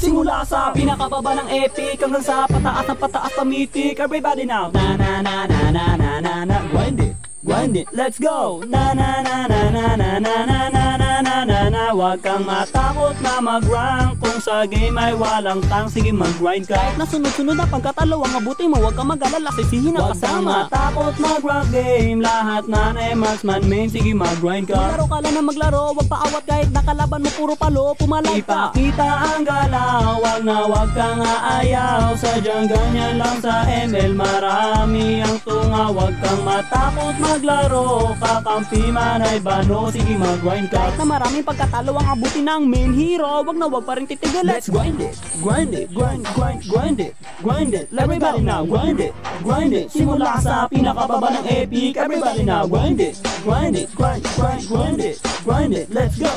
Simula sa pinakababa ng epic hanggang sa pataas ng pataas pa mythic. Everybody now, na na na na na na na na. Grind it, let's go. Na na na na na na na na na na na na na. Huwag kang matakot na mag-rank. Kung sa game ay walang tang, sige mag-grind ka. Kahit na sunod-sunod na pagkatalo ang abuti mo, huwag kang mag-alala, sisihin ang kasama. Huwag kang matakot mag-rank game. Lahat na marksman main, sige mag-grind ka. Maglaro ka lang na maglaro, huwag paawat kahit nakalaban mo puro palo, pumalay ka. Ipakita ang galaw, huwag kang aayaw. Sadyang ganyan lang sa ML, marami ang tunga. Huwag kang matakot maglaro, kakampi man ay bano, sige mag-grind ka. Kahit na maraming pagkatalo ang abuti ng main hero, wag pa rin titigil. Let's grind it, grind it, grind it, grind it. Everybody now, grind it, simula sa pinakababa ng epic. Everybody now, grind it, grind it, let's go.